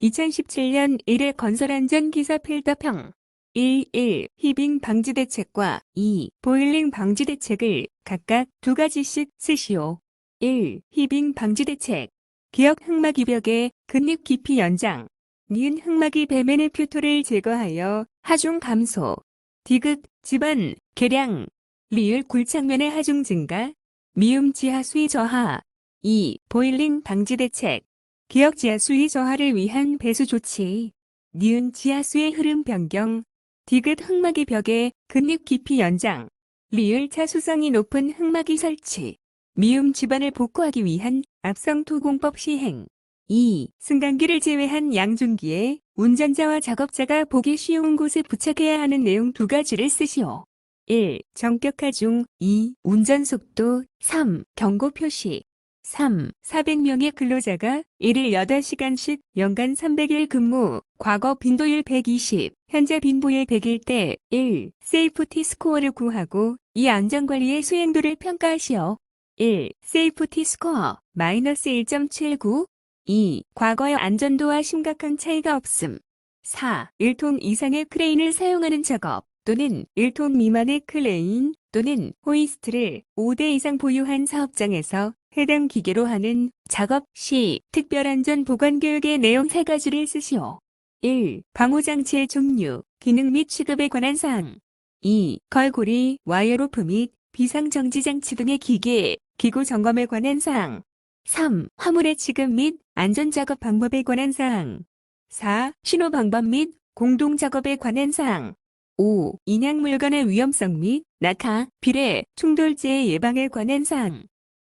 2017년 1회 건설안전기사 필더평 1. 히빙 방지 대책과 2. 보일링 방지 대책을 각각 2가지씩 쓰시오. 1. 히빙 방지 대책. 기역 흑마기 벽의 근육 깊이 연장. 니은 흑마기 배면의 표토를 제거하여 하중 감소. 디귿, 지반, 개량. 리을 굴착면의 하중 증가. 미음 지하 수위 저하. 2. 보일링 방지 대책. 기역 지하수위 저하를 위한 배수 조치. 니은 지하수의 흐름 변경. 디귿 흑마기 벽의 근육 깊이 연장. 리을 차수성이 높은 흑마기 설치. 미음 지반을 복구하기 위한 앞성 토공법 시행. 2. 승강기를 제외한 양중기에 운전자와 작업자가 보기 쉬운 곳에 부착해야 하는 내용 2가지를 쓰시오. 1. 정격 하중. 2. 운전속도. 3. 경고 표시. 3. 400명의 근로자가 일일 8시간씩 연간 300일 근무, 과거 빈도일 120, 현재 빈도일 100일 때 1. 세이프티 스코어를 구하고 이 안전관리의 수행도를 평가하시오. 1. 세이프티 스코어 마이너스 1.79. 2. 과거의 안전도와 심각한 차이가 없음. 4. 1톤 이상의 크레인을 사용하는 작업 또는 1톤 미만의 크레인 또는 호이스트를 5대 이상 보유한 사업장에서 해당 기계로 하는 작업 시 특별안전보건교육의 내용 3가지를 쓰시오. 1. 방호장치의 종류, 기능 및 취급에 관한 사항. 2. 걸고리, 와이어로프 및 비상정지장치 등의 기계, 기구 점검에 관한 사항. 3. 화물의 취급 및 안전작업 방법에 관한 사항. 4. 신호 방법 및 공동작업에 관한 사항. 5. 인양 물건의 위험성 및 낙하, 비례, 충돌재 예방에 관한 사항.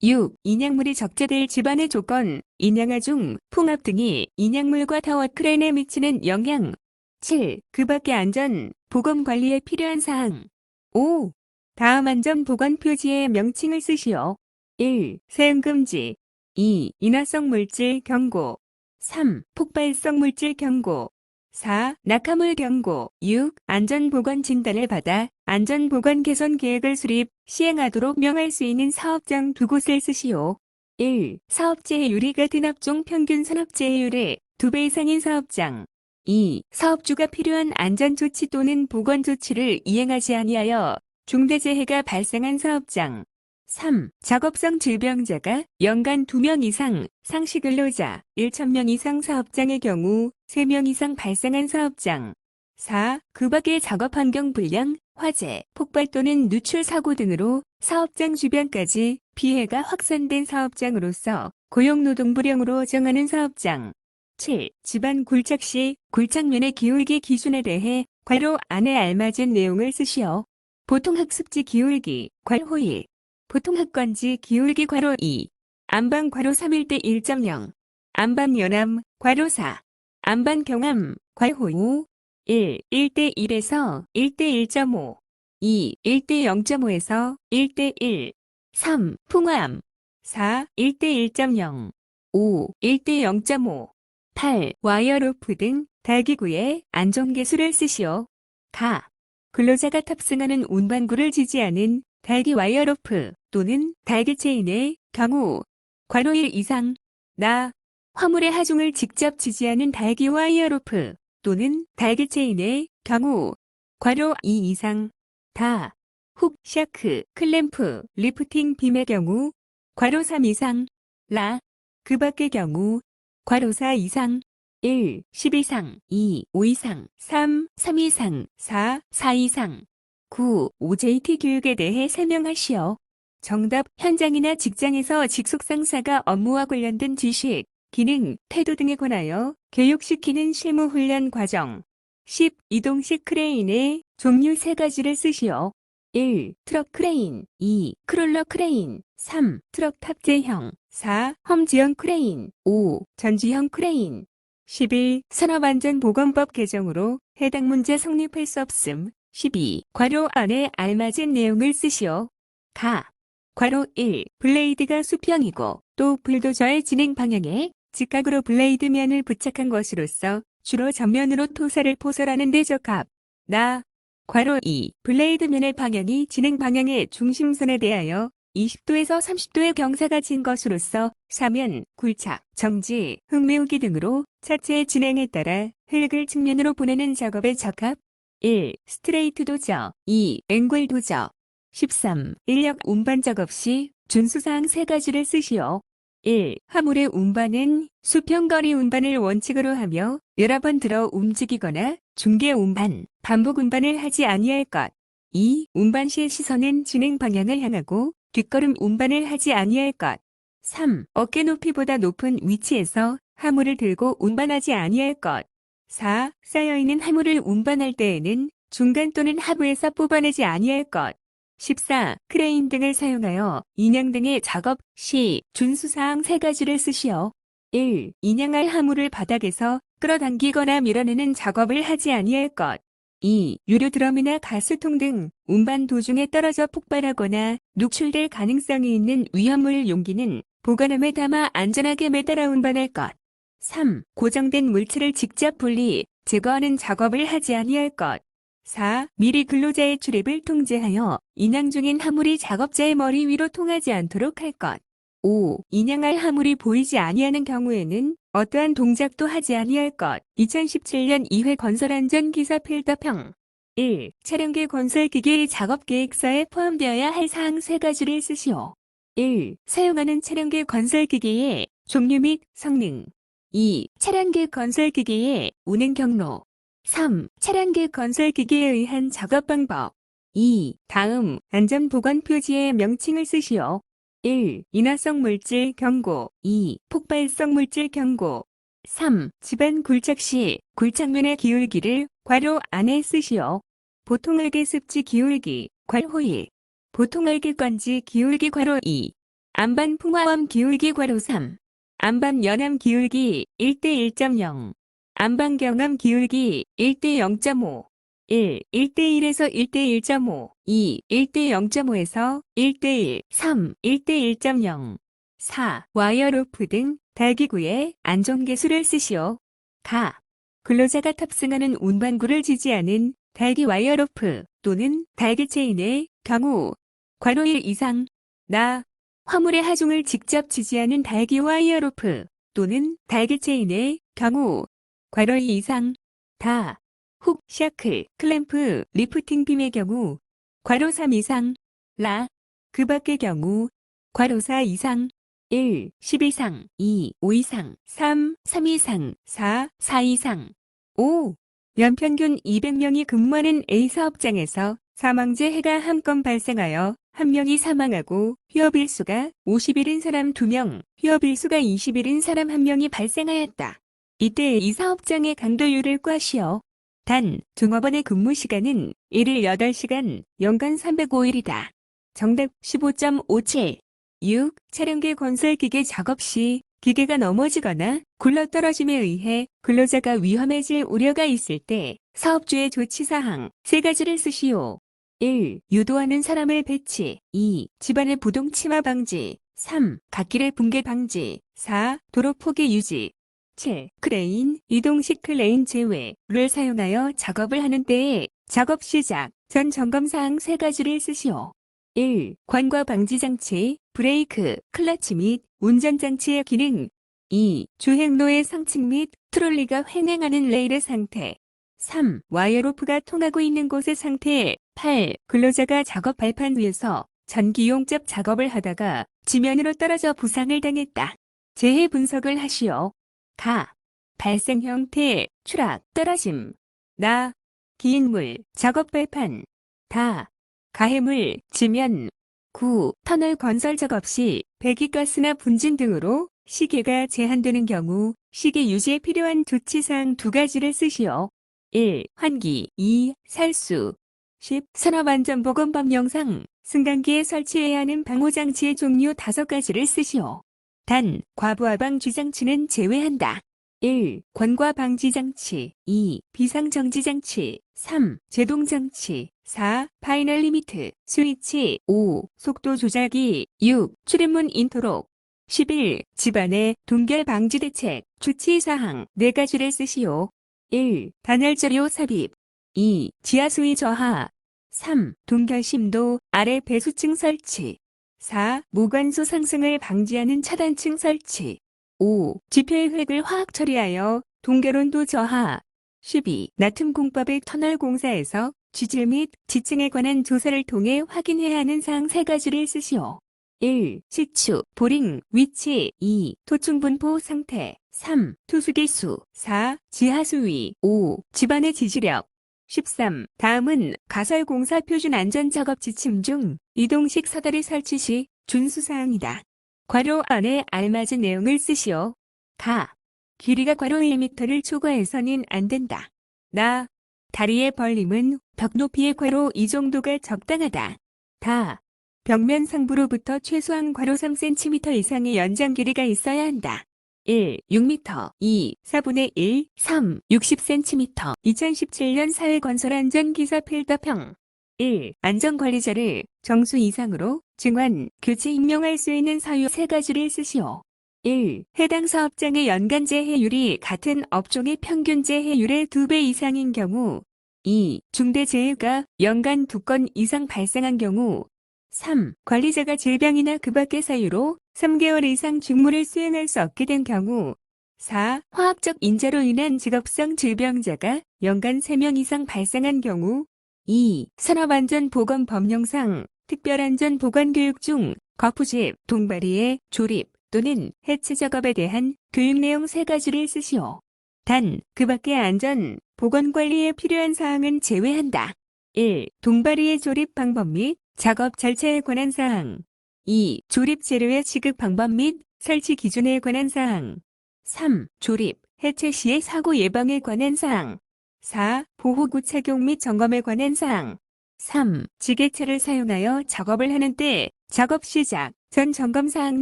6. 인양물이 적재될 집안의 조건, 인양하중, 풍압 등이 인양물과 타워 크레인에 미치는 영향. 7. 그 밖의 안전, 보건 관리에 필요한 사항. 5. 다음 안전 보건 표지의 명칭을 쓰시오. 1. 사용금지. 2. 인화성 물질 경고. 3. 폭발성 물질 경고. 4. 낙하물 경고. 6. 안전보건 진단을 받아 안전보건 개선 계획을 수립, 시행하도록 명할 수 있는 사업장 2곳을 쓰시오. 1. 사업재해율이 같은 업종 평균 산업재해율의 2배 이상인 사업장. 2. 사업주가 필요한 안전조치 또는 보건조치를 이행하지 아니하여 중대재해가 발생한 사업장. 3. 작업성 질병자가 연간 2명 이상, 상시근로자 1,000명 이상 사업장의 경우 3명 이상 발생한 사업장. 4. 그 밖의 작업환경 불량, 화재, 폭발 또는 누출 사고 등으로 사업장 주변까지 피해가 확산된 사업장으로서 고용노동부령으로 정하는 사업장. 7. 집안 굴착 시 굴착면의 기울기 기준에 대해 괄호 안에 알맞은 내용을 쓰시오. 보통 학습지 기울기, 괄호 1. 보통 학관지 기울기 괄호 2. 안방 괄호 3일 때 1.0. 안방 연암 괄호 4. 안방 경암 괄호 5. 1. 1대 1에서 1대 1.5. 2. 1대 0.5에서 1대 1. 3. 풍암. 4. 1대 1.0. 5. 1대 0.5. 8. 와이어로프 등 달기구의 안전계수를 쓰시오. 가. 근로자가 탑승하는 운반구를 지지하는 달기 와이어로프 또는 달기 체인의 경우 괄호 1 이상. 나. 화물의 하중을 직접 지지하는 달기 와이어로프 또는 달기 체인의 경우 괄호 2 이상. 다. 훅, 샤크, 클램프, 리프팅 빔의 경우 괄호 3 이상. 라. 그 밖의 경우 괄호 4 이상. 1. 10 이상. 2. 5 이상. 3. 3 이상. 4. 4 이상. 9. OJT 교육에 대해 설명하시오. 정답. 현장이나 직장에서 직속 상사가 업무와 관련된 지식, 기능, 태도 등에 관하여 교육시키는 실무훈련 과정. 10. 이동식 크레인의 종류 3가지를 쓰시오. 1. 트럭 크레인. 2. 크롤러 크레인. 3. 트럭 탑재형. 4. 험지형 크레인. 5. 전지형 크레인. 11. 산업안전보건법 개정으로 해당 문제 성립할 수 없음. 12. 괄호 안에 알맞은 내용을 쓰시오. 가. 괄호 1. 블레이드가 수평이고 또 불도저의 진행 방향에 직각으로 블레이드면을 부착한 것으로서 주로 전면으로 토사를 포설하는 데 적합. 나. 괄호 2. 블레이드면의 방향이 진행 방향의 중심선에 대하여 20도에서 30도의 경사가 진 것으로서 사면, 굴착, 정지, 흙 메우기 등으로 차체의 진행에 따라 흙을 측면으로 보내는 작업에 적합. 1. 스트레이트 도저. 2. 앵글 도저. 13. 인력 운반 작업 시 준수사항 3가지를 쓰시오. 1. 화물의 운반은 수평거리 운반을 원칙으로 하며 여러 번 들어 움직이거나 중개 운반, 반복 운반을 하지 아니할 것. 2. 운반 시의 시선은 진행 방향을 향하고 뒷걸음 운반을 하지 아니할 것. 3. 어깨 높이보다 높은 위치에서 화물을 들고 운반하지 아니할 것. 4. 쌓여있는 화물을 운반할 때에는 중간 또는 하부에서 뽑아내지 아니할 것. 14. 크레인 등을 사용하여 인양 등의 작업 시 준수사항 3가지를 쓰시오. 1. 인양할 화물을 바닥에서 끌어당기거나 밀어내는 작업을 하지 아니할 것. 2. 유료 드럼이나 가스통 등 운반 도중에 떨어져 폭발하거나 누출될 가능성이 있는 위험물 용기는 보관함에 담아 안전하게 매달아 운반할 것. 3. 고정된 물체를 직접 분리, 제거하는 작업을 하지 아니할 것. 4. 미리 근로자의 출입을 통제하여 인양 중인 화물이 작업자의 머리 위로 통하지 않도록 할 것. 5. 인양할 화물이 보이지 아니하는 경우에는 어떠한 동작도 하지 아니할 것. 2017년 2회 건설안전기사 필더평. 1. 차량계 건설기계의 작업계획서에 포함되어야 할 사항 3가지를 쓰시오. 1. 사용하는 차량계 건설기계의 종류 및 성능. 2. 차량계 건설기계의 운행 경로. 3. 차량계 건설기계에 의한 작업 방법. 2. 다음 안전보건 표지의 명칭을 쓰시오. 1. 인화성 물질 경고. 2. 폭발성 물질 경고. 3. 집안 굴착 시 굴착면의 기울기를 괄호 안에 쓰시오. 보통알개 습지 기울기 괄호 1. 보통알개 건지 기울기 괄호 2. 안반 풍화암 기울기 괄호 3. 안반 연암 기울기 1대 1.0. 안반 경암 기울기 1대 0.5. 1. 1대1에서 1대 1.5. 2. 1대 0.5에서 1대 1. 3. 1대 1.0. 4. 와이어 로프 등 달기구에 안전개수를 쓰시오. 가. 근로자가 탑승하는 운반구를 지지하는 달기 와이어 로프 또는 달기 체인의 경우 괄호 1 이상. 나. 화물의 하중을 직접 지지하는 달기 와이어 로프 또는 달기 체인의 경우 괄호 2 이상. 다. 훅, 샤클, 클램프, 리프팅 빔의 경우 괄호 3 이상. 라. 그 밖의 경우 괄호 4 이상. 1. 10 이상. 2. 5 이상. 3. 3 이상. 4. 4 이상. 5. 연평균 200명이 근무하는 A 사업장에서 사망재 해가 한 건 발생하여 한 명이 사망하고 휴업일수가 50일인 사람 2명, 휴업일수가 20일인 사람 1명이 발생하였다. 이때 이 사업장의 강도율을 꽈시오. 단, 종업원의 근무 시간은 일일 8시간, 연간 305일이다. 정답 15.57. 6. 차량계 건설기계 작업 시 기계가 넘어지거나 굴러떨어짐에 의해 근로자가 위험해질 우려가 있을 때 사업주의 조치사항 3가지를 쓰시오. 1. 유도하는 사람을 배치. 2. 집안의 부동 침하 방지. 3. 갓길의 붕괴 방지. 4. 도로 포기 유지. 7. 크레인, 이동식 크레인 제외를 사용하여 작업을 하는 때에 작업 시작 전 점검사항 3가지를 쓰시오. 1. 관과 방지 장치, 브레이크, 클러치 및 운전장치의 기능. 2. 주행로의 상층 및 트롤리가 횡행하는 레일의 상태. 3. 와이어로프가 통하고 있는 곳의 상태. 8. 근로자가 작업 발판 위에서 전기용접 작업을 하다가 지면으로 떨어져 부상을 당했다. 재해 분석을 하시오. 가. 발생 형태, 추락, 떨어짐. 나. 기인물, 작업 발판. 다. 가해물, 지면. 9. 터널 건설 작업 시 배기가스나 분진 등으로 시계가 제한되는 경우 시계 유지에 필요한 조치사항 2가지를 쓰시오. 1. 환기. 2. 살수. 10. 산업안전보건법령상 승강기에 설치해야 하는 방호장치의 종류 5가지를 쓰시오. 단, 과부하방 주장치는 제외한다. 1. 권과 방지 장치. 2. 비상정지 장치. 3. 제동 장치. 4. 파이널 리미트, 스위치. 5. 속도 조절기. 6. 출입문 인터록. 11. 집안의 동결 방지 대책, 조치사항 4가지를 쓰시오. 1. 단열재료 삽입. 2. 지하수위 저하. 3. 동결 심도 아래 배수층 설치. 4. 모관소 상승을 방지하는 차단층 설치. 5. 지표의 획을 화학 처리하여 동결온도 저하. 12. 나툼 공법의 터널 공사에서 지질 및 지층에 관한 조사를 통해 확인해야 하는 사항 3가지를 쓰시오. 1. 시추, 보링, 위치. 2. 토충 분포 상태. 3. 투수기 수. 4. 지하 수위. 5. 집안의 지지력. 13. 다음은 가설공사 표준 안전작업 지침 중 이동식 사다리 설치 시 준수사항이다. 괄호 안에 알맞은 내용을 쓰시오. 가. 길이가 괄호 1m를 초과해서는 안 된다. 나. 다리의 벌림은 벽 높이의 괄호 이 정도가 적당하다. 다. 벽면 상부로부터 최소한 괄호 3cm 이상의 연장 길이가 있어야 한다. 1. 6m 2. 4분의 1 3. 60cm 2017년 사회건설안전기사 필더평 1. 안전관리자를 정수 이상으로 증원, 교체 임명할 수 있는 사유 3가지를 쓰시오. 1. 해당 사업장의 연간 재해율이 같은 업종의 평균 재해율의 2배 이상인 경우. 2. 중대 재해가 연간 2건 이상 발생한 경우. 3. 관리자가 질병이나 그 밖의 사유로 3개월 이상 직무를 수행할 수 없게 된 경우. 4. 화학적 인자로 인한 직업성 질병자가 연간 3명 이상 발생한 경우. 2. 산업안전보건법령상 특별안전보건교육 중 거푸집, 동바리의 조립 또는 해체 작업에 대한 교육 내용 3가지를 쓰시오. 단, 그 밖의 안전, 보건관리에 필요한 사항은 제외한다. 1. 동바리의 조립 방법 및 작업 절차에 관한 사항. 2. 조립 재료의 취급 방법 및 설치 기준에 관한 사항. 3. 조립, 해체 시의 사고 예방에 관한 사항. 4. 보호구 착용 및 점검에 관한 사항. 3. 지게차를 사용하여 작업을 하는 때 작업 시작 전 점검 사항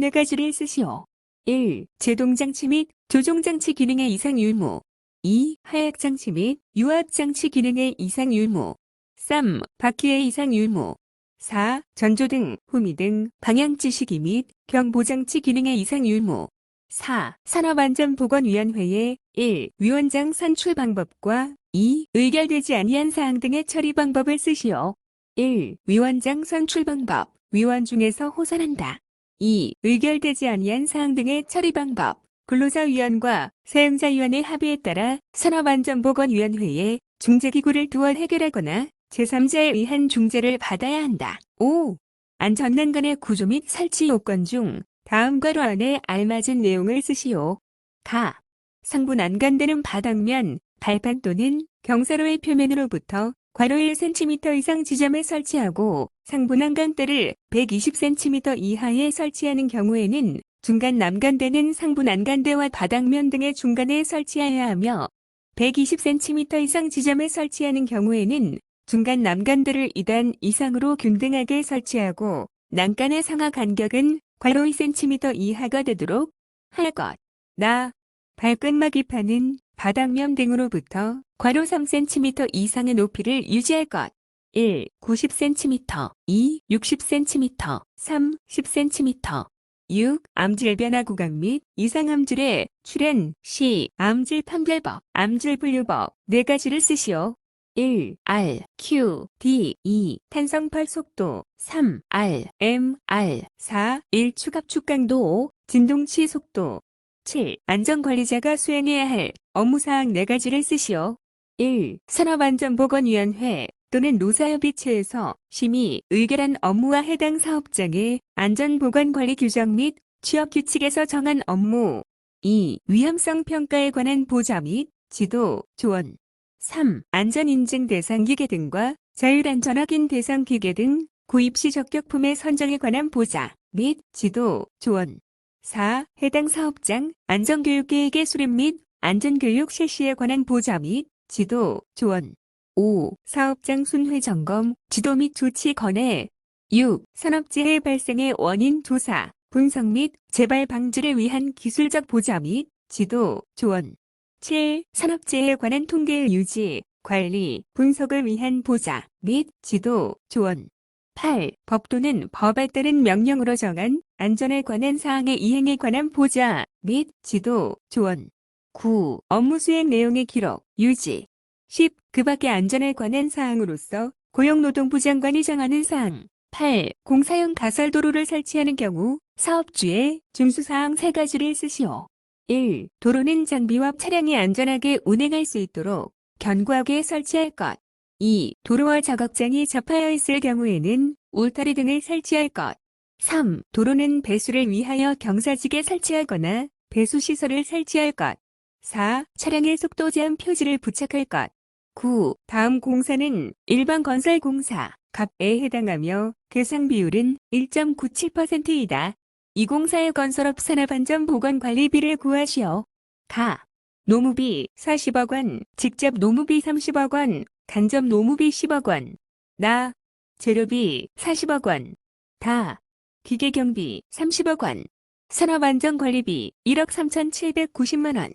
4가지를 쓰시오. 1. 제동장치 및 조종장치 기능의 이상 유무. 2. 하약장치 및 유압장치 기능의 이상 유무. 3. 바퀴의 이상 유무. 4. 전조등, 후미등, 방향지시기 및 경보장치 기능의 이상 유무. 4. 산업안전보건위원회의 1. 위원장 선출 방법과 2. 의결되지 아니한 사항 등의 처리 방법을 쓰시오. 1. 위원장 선출 방법. 위원 중에서 호선한다. 2. 의결되지 아니한 사항 등의 처리 방법. 근로자위원과 사용자위원의 합의에 따라 산업안전보건위원회에 중재기구를 두어 해결하거나 제3자에 의한 중재를 받아야 한다. 5. 안전난간의 구조 및 설치 요건 중 다음 괄호 안에 알맞은 내용을 쓰시오. 가. 상부 난간되는 바닥면, 발판 또는 경사로의 표면으로부터 괄호 1cm 이상 지점에 설치하고 상부 난간대를 120cm 이하에 설치하는 경우에는 중간 난간대는 상부 난간대와 바닥면 등의 중간에 설치해야 하며 120cm 이상 지점에 설치하는 경우에는 중간 난간대를 2단 이상으로 균등하게 설치하고 난간의 상하 간격은 괄호 2cm 이하가 되도록 할 것. 나. 발끝막이판은 바닥면 등으로부터 괄호 3cm 이상의 높이를 유지할 것. 1. 90cm 2. 60cm 3. 10cm 6. 암질 변화 구간 및 이상암질의 출현, 시, 암질 판별법, 암질 분류법 4가지를 쓰시오. 1. R, Q, D, E 탄성펄 속도 3. R, M, R 4. 1. 추갑축 강도 5. 진동치 속도 7. 안전관리자가 수행해야 할 업무사항 4가지를 쓰시오. 1. 산업안전보건위원회 또는 노사협의체에서 심의, 의결한 업무와 해당 사업장의 안전보건관리 규정 및 취업규칙에서 정한 업무. 2. 위험성 평가에 관한 보좌 및 지도, 조언. 3. 안전인증 대상 기계 등과 자율안전 확인 대상 기계 등 구입시 적격품의 선정에 관한 보좌 및 지도, 조언. 4. 해당 사업장 안전교육계획의 수립 및 안전교육 실시에 관한 보좌 및 지도, 조언. 5. 사업장 순회 점검, 지도 및 조치 건의. 6. 산업재해 발생의 원인 조사, 분석 및 재발 방지를 위한 기술적 보좌 및 지도, 조언. 7. 산업재해에 관한 통계의 유지, 관리, 분석을 위한 보좌 및 지도, 조언. 8. 법 또는 법에 따른 명령으로 정한 안전에 관한 사항의 이행에 관한 보좌 및 지도, 조언. 9. 업무 수행 내용의 기록, 유지. 10. 그 밖의 안전에 관한 사항으로서 고용노동부 장관이 정하는 사항, 8. 공사용 가설도로를 설치하는 경우 사업주의 준수사항 3가지를 쓰시오. 1. 도로는 장비와 차량이 안전하게 운행할 수 있도록 견고하게 설치할 것. 2. 도로와 작업장이 접하여 있을 경우에는 울타리 등을 설치할 것. 3. 도로는 배수를 위하여 경사지게 설치하거나 배수시설을 설치할 것. 4. 차량의 속도 제한 표지를 부착할 것. 9. 다음 공사는 일반 건설 공사, 갑에 해당하며 대상 비율은 1.97%이다. 이 공사의 건설업 산업안전보건관리비를 구하시오. 가. 노무비 40억 원, 직접 노무비 30억 원, 간접 노무비 10억 원. 나. 재료비 40억 원. 다. 기계경비 30억 원. 산업안전관리비 1억 3,790만 원.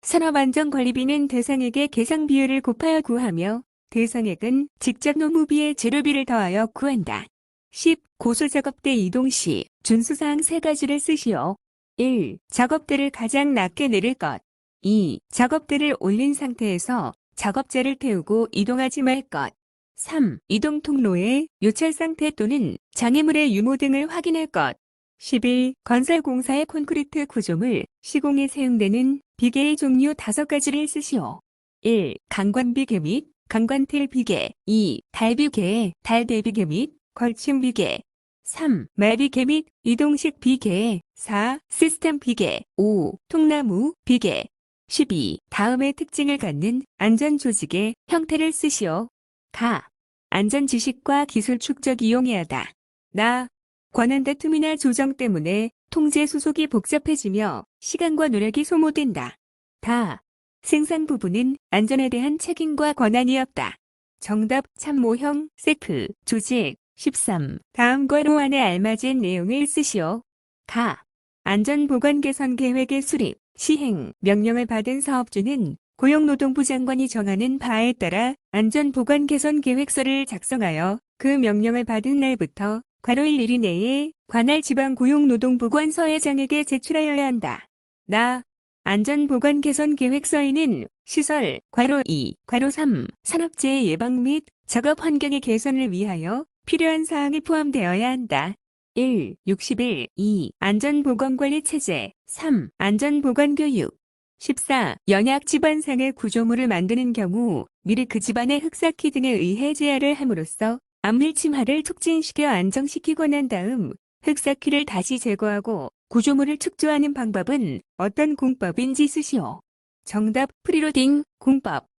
산업안전관리비는 대상액의 계상 비율을 곱하여 구하며 대상액은 직접 노무비의 재료비를 더하여 구한다. 10. 고소작업대 이동 시 준수사항 3가지를 쓰시오. 1. 작업대를 가장 낮게 내릴 것. 2. 작업대를 올린 상태에서 작업자를 태우고 이동하지 말 것. 3. 이동 통로의 요철 상태 또는 장애물의 유무 등을 확인할 것. 11. 건설공사의 콘크리트 구조물, 시공에 사용되는 비계의 종류 5가지를 쓰시오. 1. 강관비계 및 강관틀 비계. 2. 달비계, 달대비계 및 걸침비계. 3. 말비계 및 이동식 비계. 4. 시스템 비계. 5. 통나무 비계. 12. 다음의 특징을 갖는 안전조직의 형태를 쓰시오. 가. 안전지식과 기술 축적 이용해야 하다. 나. 권한 다툼이나 조정 때문에 통제 수속이 복잡해지며 시간과 노력이 소모된다. 다. 생산 부분은 안전에 대한 책임과 권한이 없다. 정답 참모형 세프 조직 13. 다음과 로안에 알맞은 내용을 쓰시오. 가. 안전보건 개선 계획의 수립, 시행, 명령을 받은 사업주는 고용노동부 장관이 정하는 바에 따라 안전보건 개선 계획서를 작성하여 그 명령을 받은 날부터 괄호 1 일 이내에 관할 지방고용노동보건서회장에게 제출하여야 한다. 나. 안전보건 개선 계획서에는 시설, 괄호 2, 괄호 3, 산업재해 예방 및 작업 환경의 개선을 위하여 필요한 사항이 포함되어야 한다. 1. 61. 2. 안전보건관리체제. 3. 안전보건교육. 14. 연약 집안상의 구조물을 만드는 경우 미리 그 집안의 흑사키 등에 의해 제하를 함으로써 암밀 침하를 촉진시켜 안정시키고 난 다음 흑사키를 다시 제거하고 구조물을 축조하는 방법은 어떤 공법인지 쓰시오. 정답 프리로딩 공법.